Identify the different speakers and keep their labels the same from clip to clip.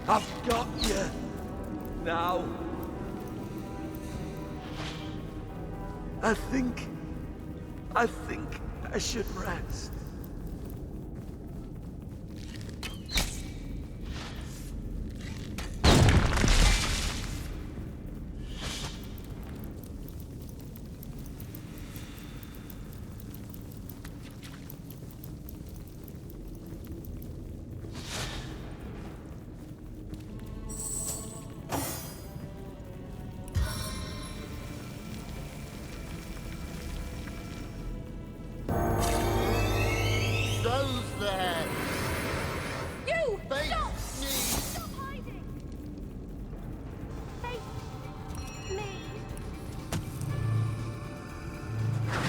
Speaker 1: I've got you. Now. I think I should rest.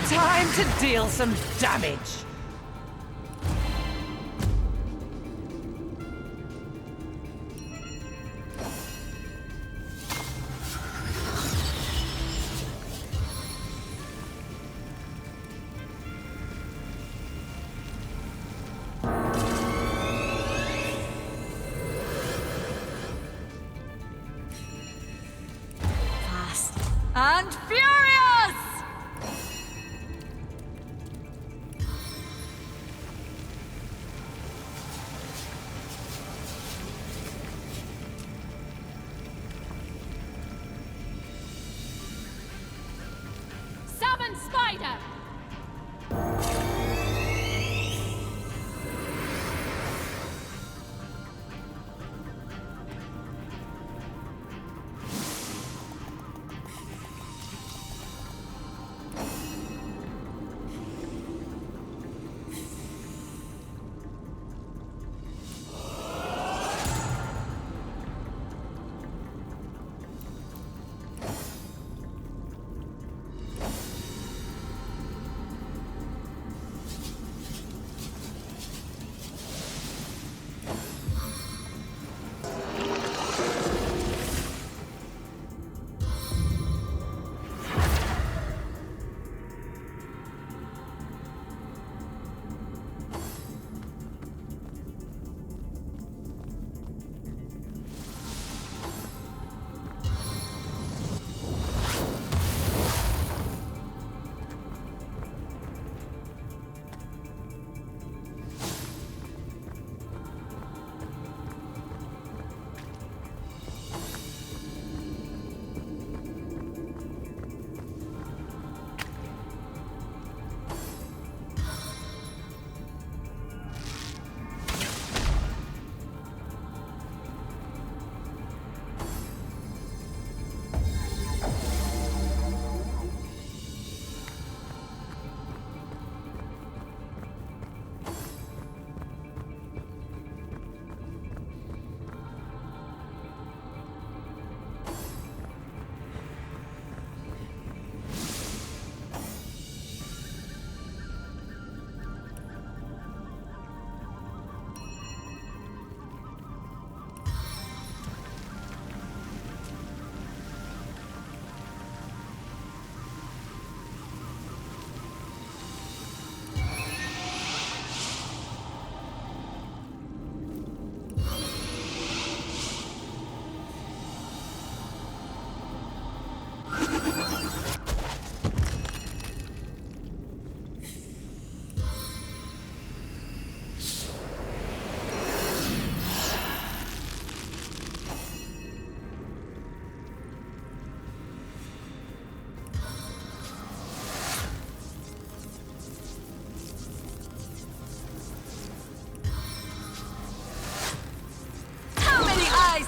Speaker 2: Time to deal some damage. Fast and furious!
Speaker 3: Summon Spider!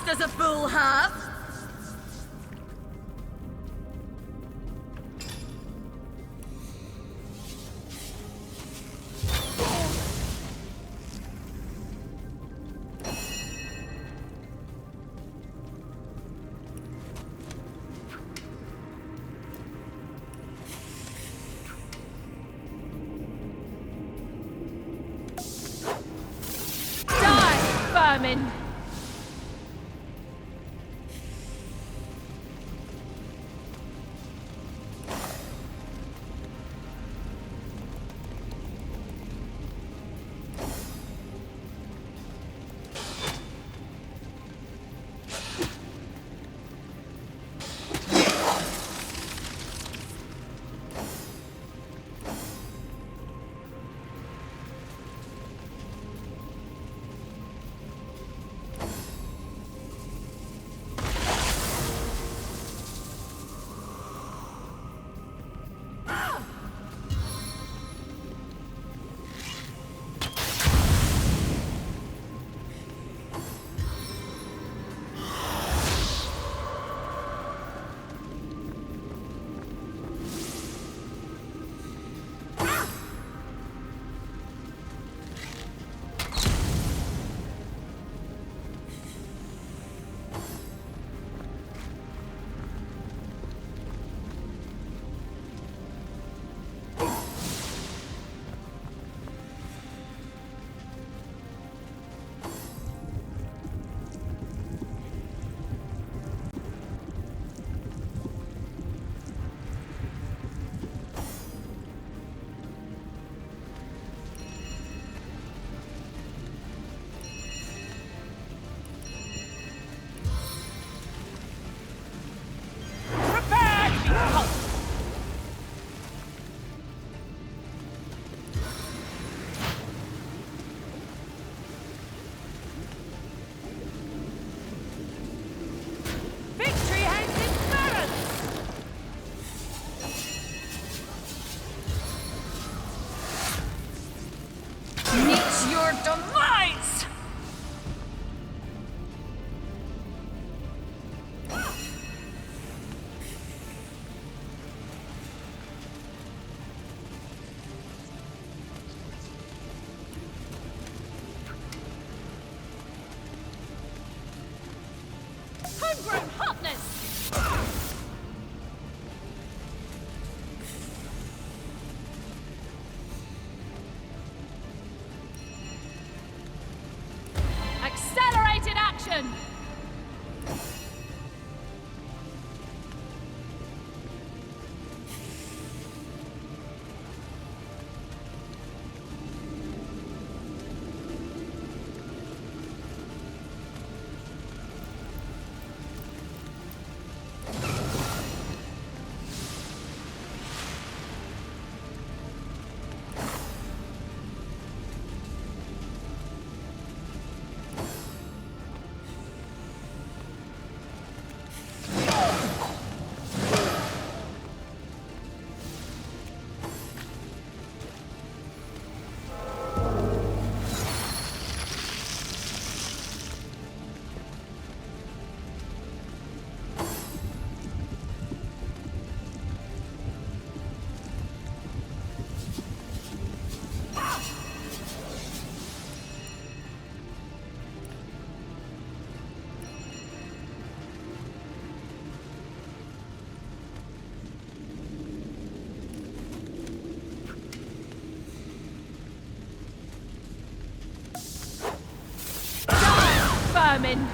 Speaker 2: Does a fool have? Die, vermin!
Speaker 3: homegrown hotness! Accelerated action! Vermin!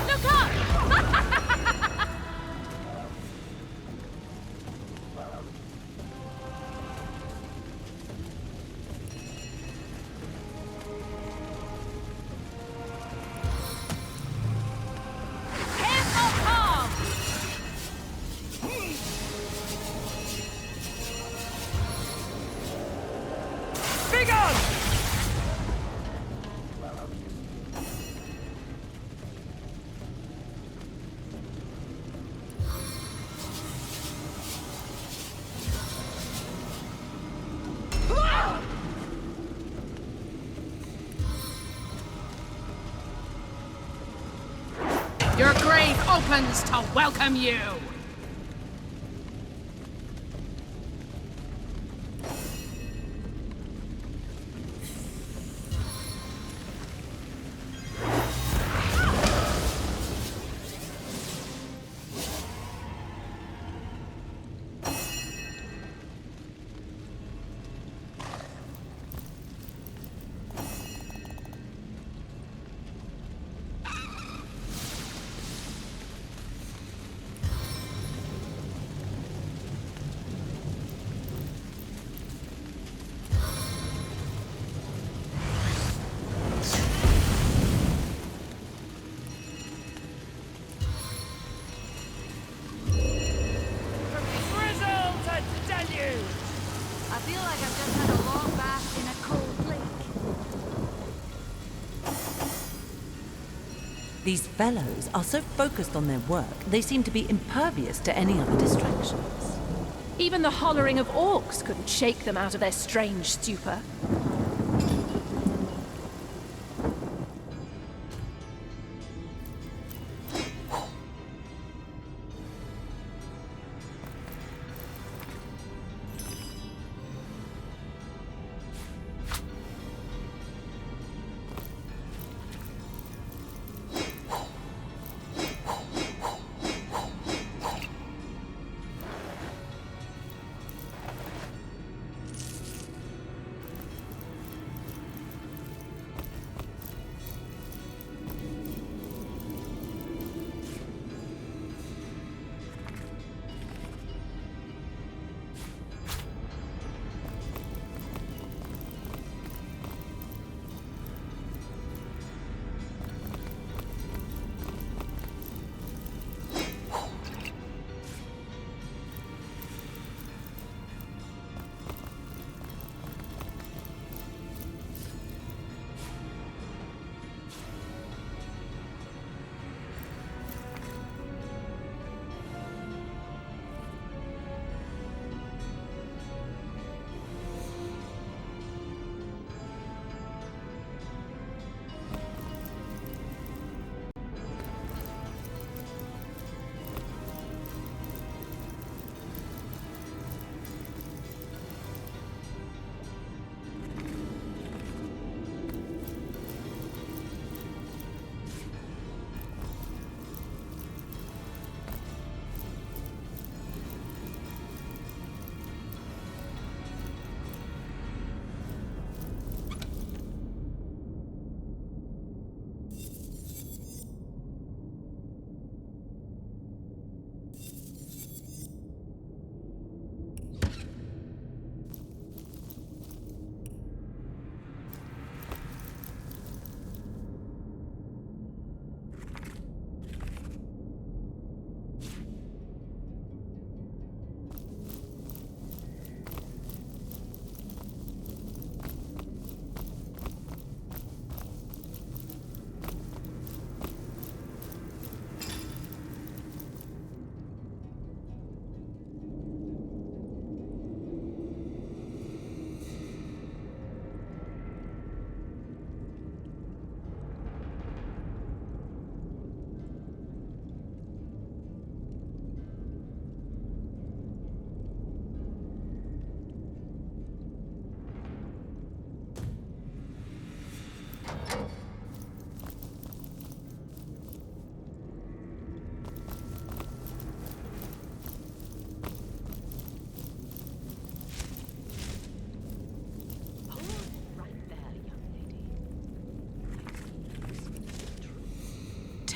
Speaker 3: Look up! Hit or palm! Your grave opens to welcome you!
Speaker 2: I feel like I've just had a long bath in a cold lake.
Speaker 4: These fellows are so focused on their work, they seem to be impervious to any other distractions.
Speaker 3: Even the hollering of orcs couldn't shake them out of their strange stupor.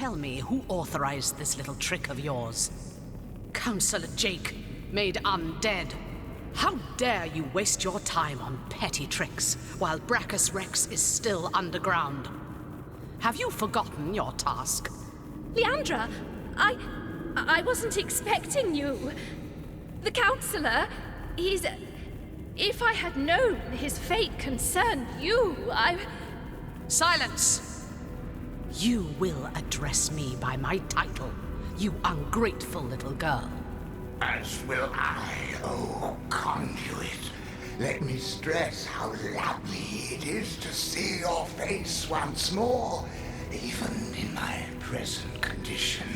Speaker 5: Tell me who authorized this little trick of yours. Counselor Jake, made undead. How dare you waste your time on petty tricks while Brachus Rex is still underground? Have you forgotten your task?
Speaker 3: Leandra, I wasn't expecting you. The counselor, he's... If I had known his fate concerned you,
Speaker 5: Silence! You will address me by my title, you ungrateful little girl.
Speaker 6: As will I, oh conduit. Let me stress how lovely it is to see your face once more, even in my present condition.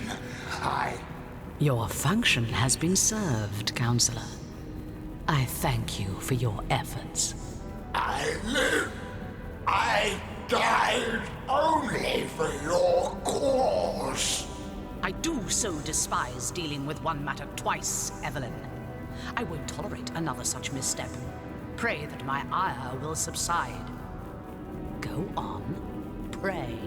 Speaker 5: Your function has been served, Counselor. I thank you for your efforts.
Speaker 6: I live. I died only for your cause.
Speaker 5: I do so despise dealing with one matter twice, Evelyn. I won't tolerate another such misstep. Pray that my ire will subside. Go on, pray.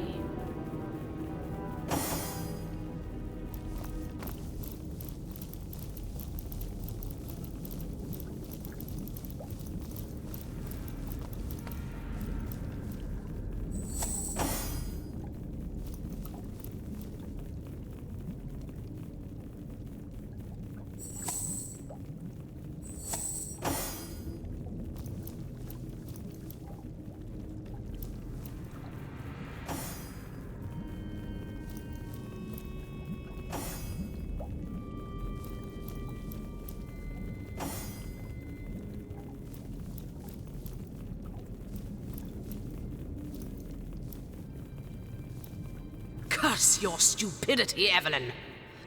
Speaker 5: Curse your stupidity, Evelyn!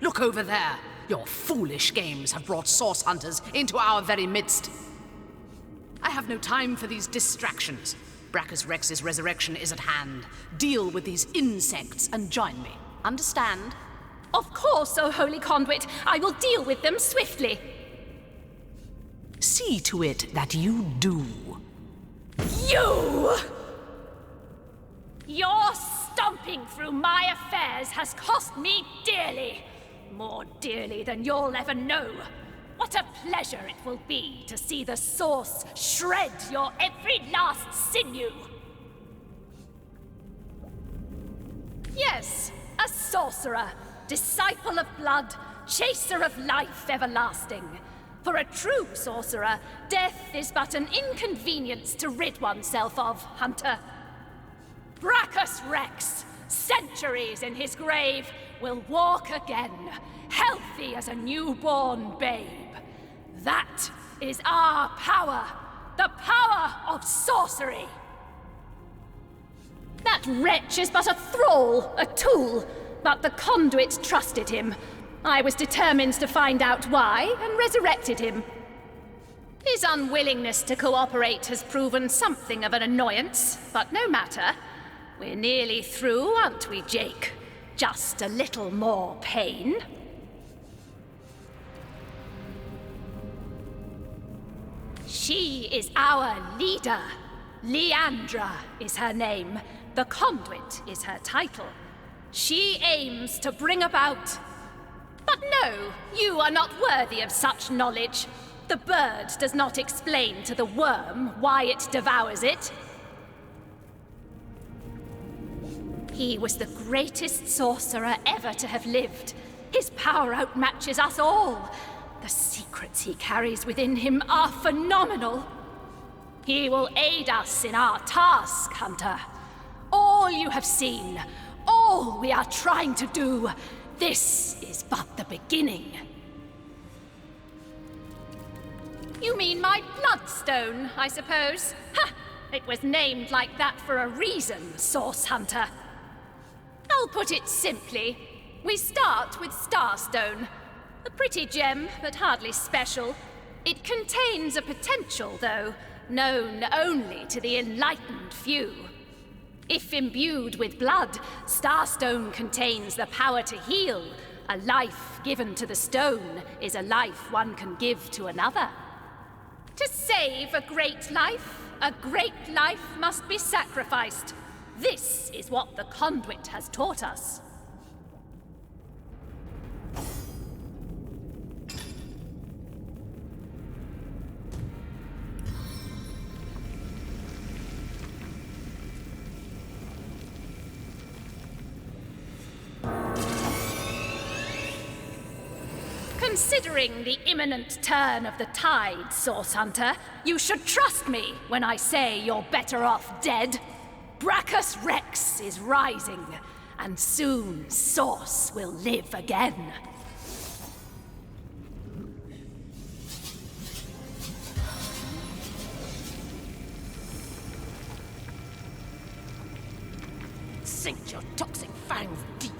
Speaker 5: Look over there! Your foolish games have brought source hunters into our very midst. I have no time for these distractions. Brachus Rex's resurrection is at hand. Deal with these insects and join me. Understand?
Speaker 3: Of course, O Holy Conduit, I will deal with them swiftly.
Speaker 5: See to it that you do.
Speaker 3: You! Your stomping through my affairs has cost me dearly. More dearly than you'll ever know. What a pleasure it will be to see the Source shred your every last sinew. Yes, a sorcerer, disciple of blood, chaser of life everlasting. For a true sorcerer, death is but an inconvenience to rid oneself of, Hunter. Brachus Rex, centuries in his grave, will walk again, healthy as a newborn babe. That is our power, the power of sorcery. That wretch is but a thrall, a tool, but the conduit trusted him. I was determined to find out why, and resurrected him. His unwillingness to cooperate has proven something of an annoyance, but no matter. We're nearly through, aren't we, Jake? Just a little more pain. She is our leader. Leandra is her name. The Conduit is her title. She aims to bring about... But no, you are not worthy of such knowledge. The bird does not explain to the worm why it devours it. He was the greatest sorcerer ever to have lived. His power outmatches us all. The secrets he carries within him are phenomenal. He will aid us in our task, Hunter. All you have seen, all we are trying to do, this is but the beginning. You mean my bloodstone, I suppose? Ha! It was named like that for a reason, Source Hunter. I'll put it simply. We start with Starstone. A pretty gem, but hardly special. It contains a potential, though, known only to the enlightened few. If imbued with blood, Starstone contains the power to heal. A life given to the stone is a life one can give to another. To save a great life must be sacrificed. This is what the Conduit has taught us. Considering the imminent turn of the tide, Source Hunter, you should trust me when I say you're better off dead. Brachus Rex is rising, and soon Source will live again.
Speaker 5: Sink your toxic fangs deep.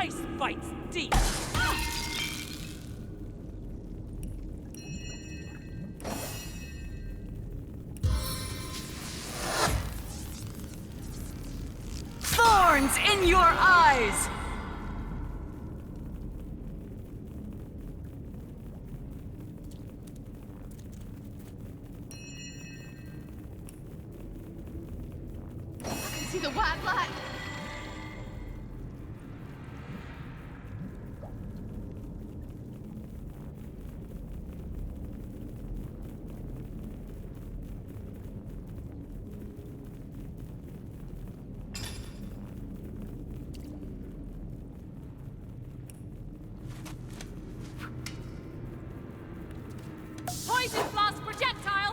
Speaker 4: ice bites deep. Thorns in your eyes!
Speaker 2: See the white light.
Speaker 3: Poison blast projectile!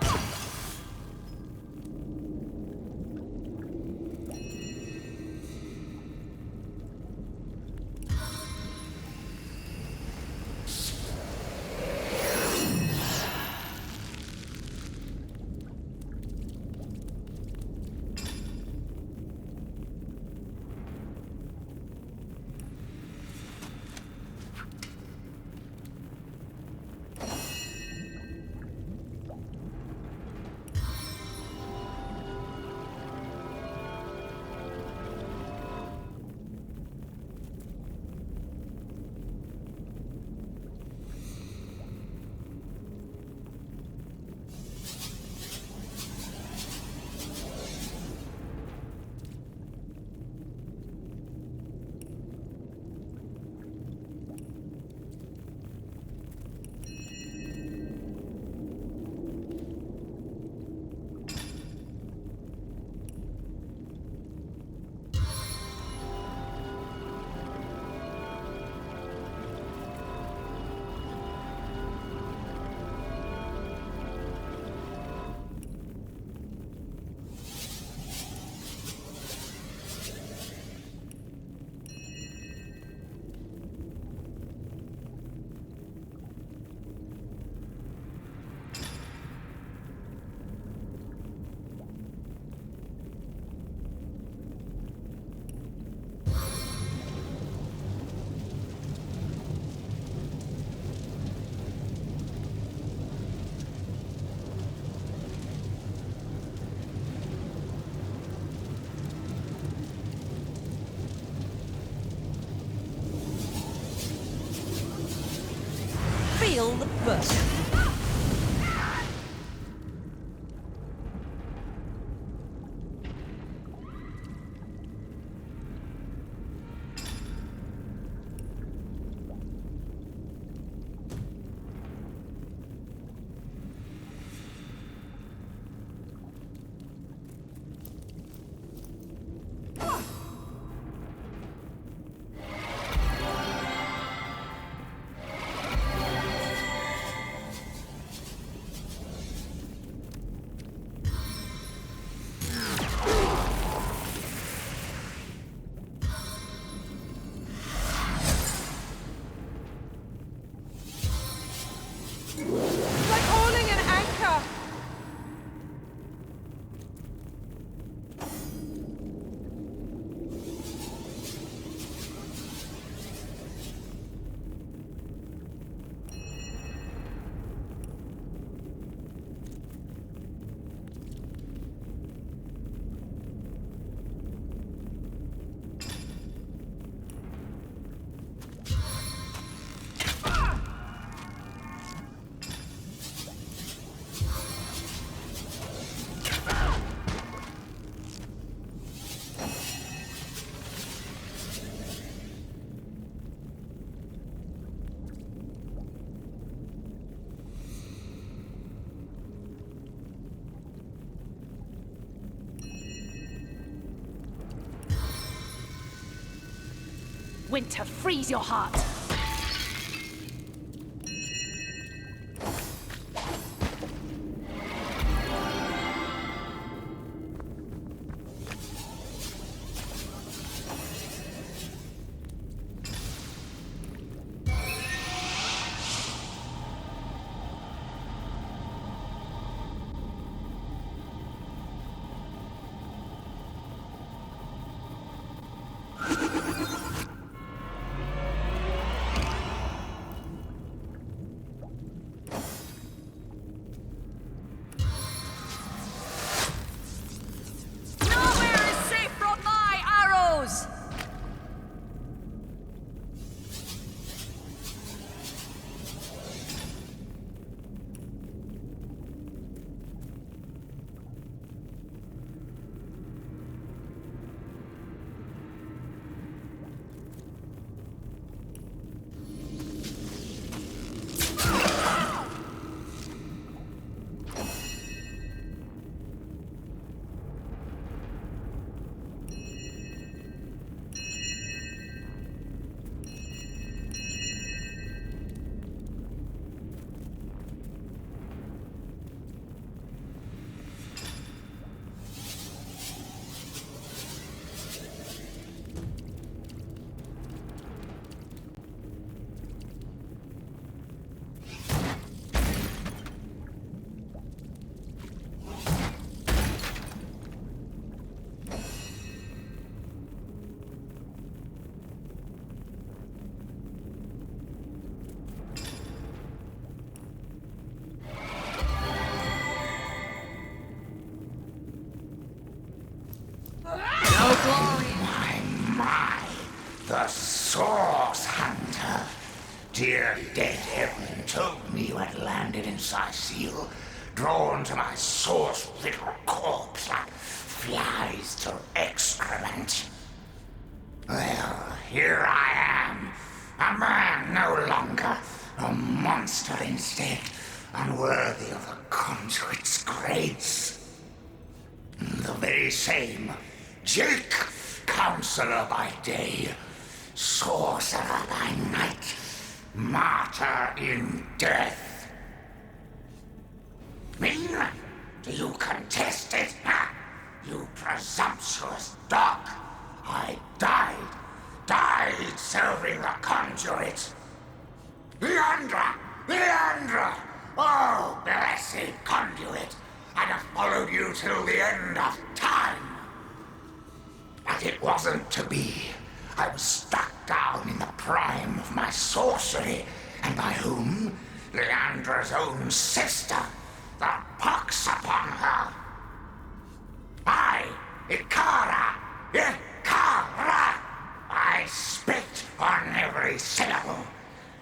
Speaker 4: Feel the burn.
Speaker 3: Winter, freeze your heart!
Speaker 6: Source Hunter. Dear dead Evelyn told me you had landed in Sicile, drawn to my source-riddled corpse like flies to excrement. Well, here I am, a man no longer, a monster instead, unworthy of the conduit's grace. The very same Jake, counselor by day, sorcerer by night, martyr in death. Me? Do you contest it? Huh? You presumptuous dog! I died serving the conduit. Leandra! Leandra! Oh, blessed conduit! I'd have followed you till the end of time. But it wasn't to be. I was struck down in the prime of my sorcery, and by whom? Leandra's own sister. The pox upon her. I, Ikara! I spit on every syllable.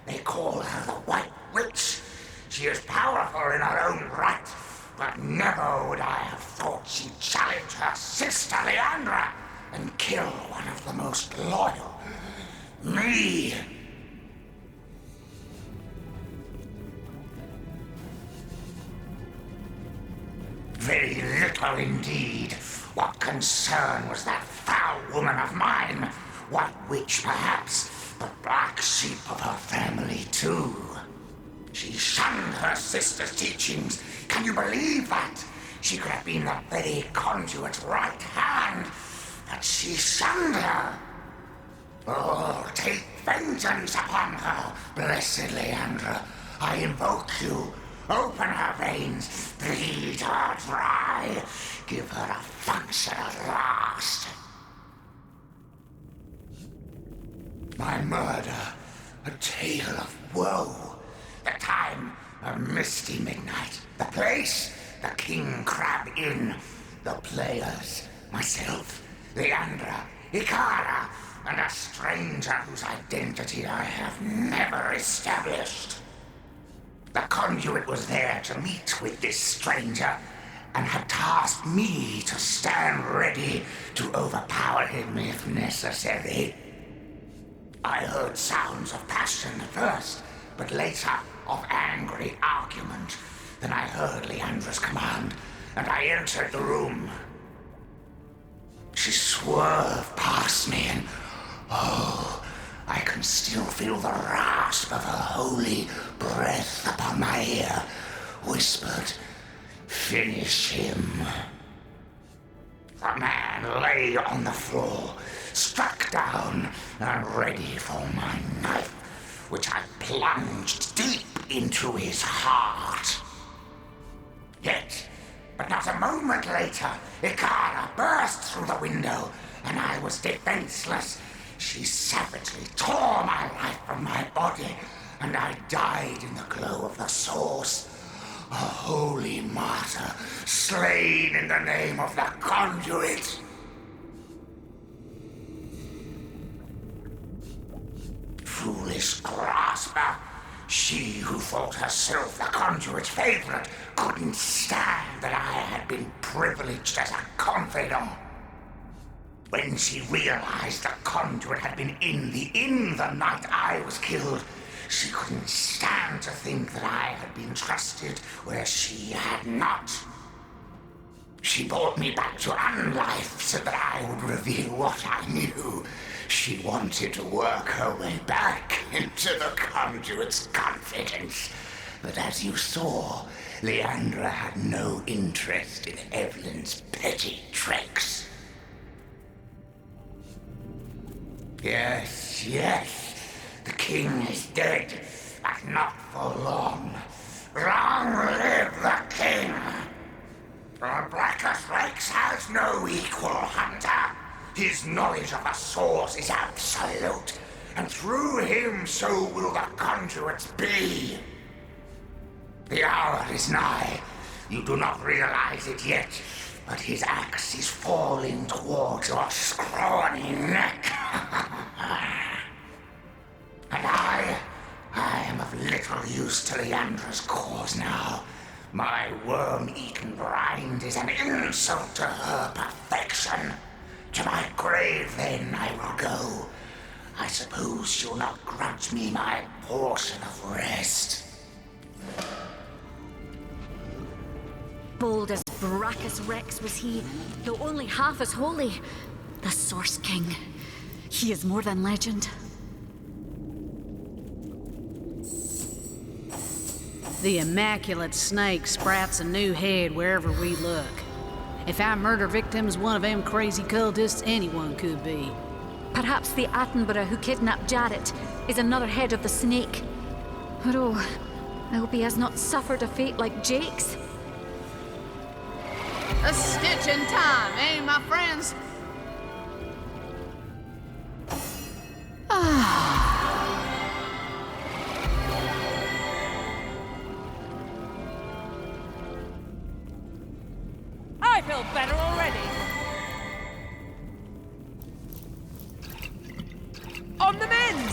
Speaker 6: They call her the White Witch. She is powerful in her own right, but never would I have thought she'd challenge her sister Leandra and kill one of the most loyal. Me! Very little indeed. What concern was that foul woman of mine? White Witch, perhaps, but black sheep of her family, too. She shunned her sister's teachings. Can you believe that? She could have been the very conduit's right hand, but she shunned her. Oh, take vengeance upon her, blessed Leandra. I invoke you. Open her veins, bleed her dry, give her a function at last. My murder, a tale of woe. The time, a misty midnight. The place, the King Crab Inn. The players, myself, Leandra, Ikara, and a stranger whose identity I have never established. The conduit was there to meet with this stranger, and had tasked me to stand ready to overpower him if necessary. I heard sounds of passion at first, but later of angry argument. Then I heard Leandra's command, and I entered the room. She swerved past me, and oh, I can still feel the rasp of her holy breath upon my ear, whispered, "Finish him." The man lay on the floor, struck down and ready for my knife, which I plunged deep into his heart. Yet, but not a moment later, Ikara burst through the window, and I was defenseless. She savagely tore my life from my body, and I died in the glow of the source. A holy martyr, slain in the name of the conduit. Foolish grasper. She who thought herself the conduit's favorite couldn't stand that I had been privileged as a confidant. When she realized the conduit had been in the inn the night I was killed, she couldn't stand to think that I had been trusted where she had not. She brought me back to unlife so that I would reveal what I knew. She wanted to work her way back into the conduit's confidence. But as you saw, Leandra had no interest in Evelyn's petty tricks. Yes, the king is dead, but not for long. Long live the king! The Blackest Lakes has no equal, Hunter. His knowledge of the source is absolute, and through him so will the conduits be. The hour is nigh. You do not realize it yet, but his axe is falling towards your scrawny neck. use to Leandra's cause now. My worm-eaten rind is an insult to her perfection. To my grave, then, I will go. I suppose you'll not grudge me my portion of rest.
Speaker 2: Bold as Brachus Rex was he, though only half as holy. The Source King. He is more than legend.
Speaker 5: The immaculate snake sprouts a new head wherever we look. If our murder victim's one of them crazy cultists, anyone could be.
Speaker 2: Perhaps the Attenborough who kidnapped Jarrett is another head of the snake. But oh, I hope he has not suffered a fate like Jake's.
Speaker 5: A stitch in time, eh, my friends?
Speaker 4: I feel better already. On the mend!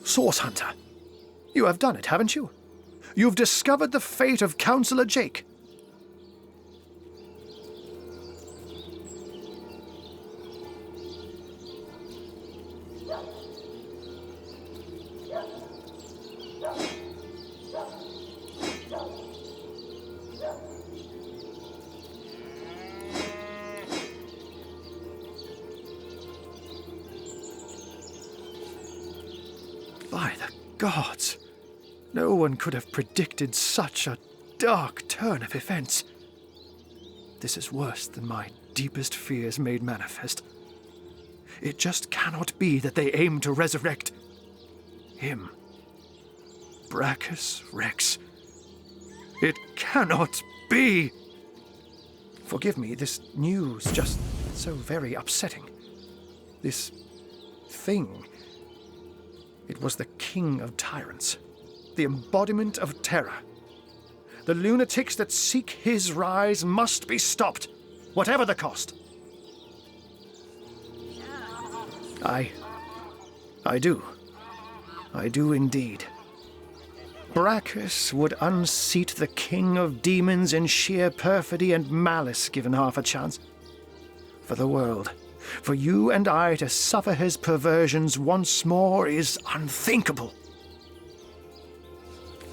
Speaker 7: Source Hunter, you have done it, haven't you? You've discovered the fate of Counselor Jake. By the gods, no one could have predicted such a dark turn of events. This is worse than my deepest fears made manifest. It just cannot be that they aim to resurrect him. Brachus Rex. It cannot be! Forgive me, this news just so very upsetting. This thing. It was the king of tyrants, the embodiment of terror. The lunatics that seek his rise must be stopped, whatever the cost. I do. I do indeed. Brachus would unseat the king of demons in sheer perfidy and malice given half a chance. For the world, for you and I to suffer his perversions once more is unthinkable.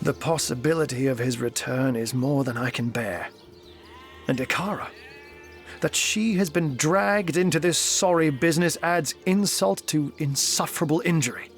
Speaker 7: The possibility of his return is more than I can bear. And Ikara, that she has been dragged into this sorry business adds insult to insufferable injury.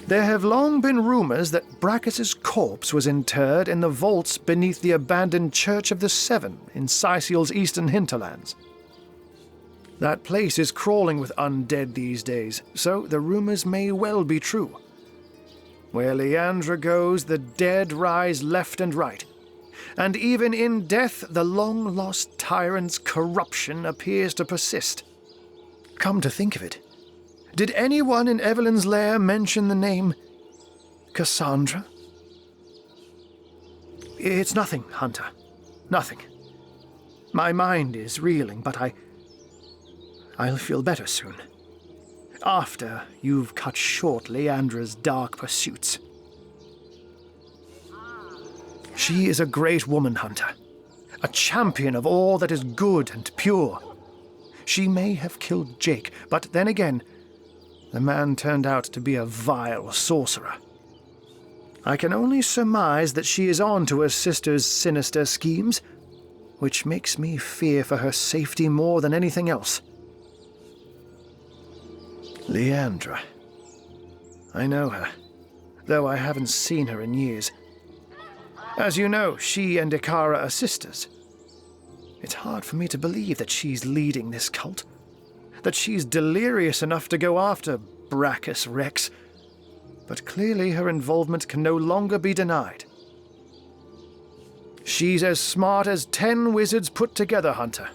Speaker 7: There have long been rumors that Brachus's corpse was interred in the vaults beneath the abandoned Church of the Seven in Sicil's eastern hinterlands. That place is crawling with undead these days, so the rumors may well be true. Where Leandra goes, the dead rise left and right, and even in death the long-lost tyrant's corruption appears to persist. Come to think of it, did anyone in Evelyn's lair mention the name Cassandra? It's nothing, Hunter. Nothing. My mind is reeling, but I'll feel better soon. After you've cut short Leandra's dark pursuits. She is a great woman, Hunter. A champion of all that is good and pure. She may have killed Jake, but then again, the man turned out to be a vile sorcerer. I can only surmise that she is on to her sister's sinister schemes, which makes me fear for her safety more than anything else. Leandra. I know her, though I haven't seen her in years. As you know, she and Ikara are sisters. It's hard for me to believe that she's leading this cult. That she's delirious enough to go after Brachus Rex, but clearly her involvement can no longer be denied. She's as smart as 10 wizards put together, Hunter.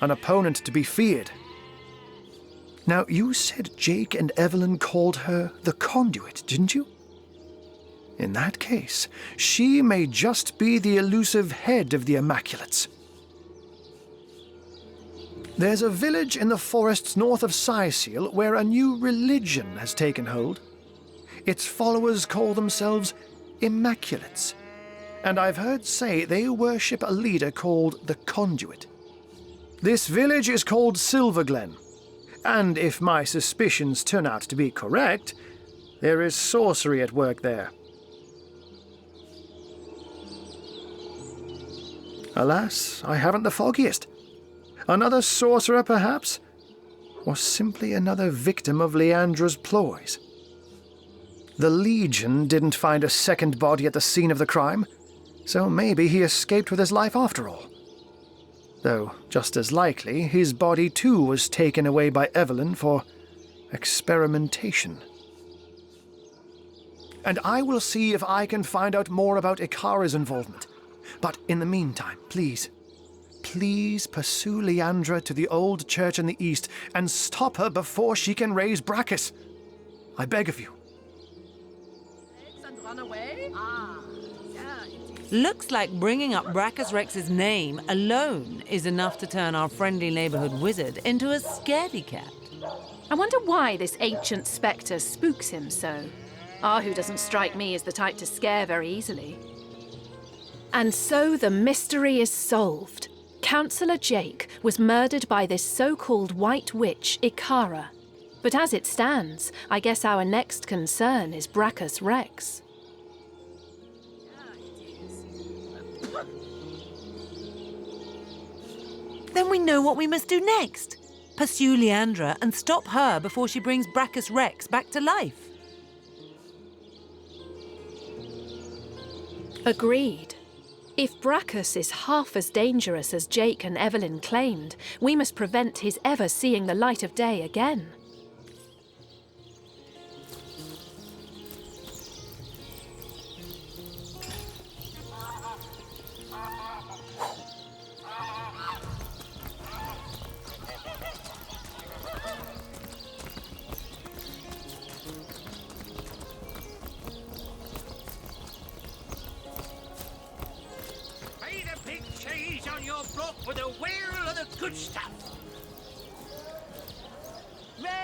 Speaker 7: An opponent to be feared. Now, you said Jake and Evelyn called her the Conduit, didn't you? In that case, she may just be the elusive head of the Immaculates. There's a village in the forests north of Sicil where a new religion has taken hold. Its followers call themselves Immaculates, and I've heard say they worship a leader called the Conduit. This village is called Silverglen, and if my suspicions turn out to be correct, there is sorcery at work there. Alas, I haven't the foggiest. Another sorcerer, perhaps? Or simply another victim of Leandra's ploys? The Legion didn't find a second body at the scene of the crime, so maybe he escaped with his life after all. Though, just as likely, his body too was taken away by Evelyn for experimentation. And I will see if I can find out more about Ikara's involvement. But in the meantime, please pursue Leandra to the old church in the east and stop her before she can raise Brachus. I beg of you.
Speaker 4: Looks like bringing up Brachus Rex's name alone is enough to turn our friendly neighborhood wizard into a scaredy cat.
Speaker 3: I wonder why this ancient spectre spooks him so. Ahu doesn't strike me as the type to scare very easily. And so the mystery is solved. Councillor Jake was murdered by this so-called White Witch, Ikara. But as it stands, I guess our next concern is Brachus Rex.
Speaker 4: Then we know what we must do next. Pursue Leandra and stop her before she brings Brachus Rex back to life.
Speaker 3: Agreed. If Brachus is half as dangerous as Jake and Evelyn claimed, we must prevent his ever seeing the light of day again.
Speaker 8: cheese on your block with a whale of the good stuff.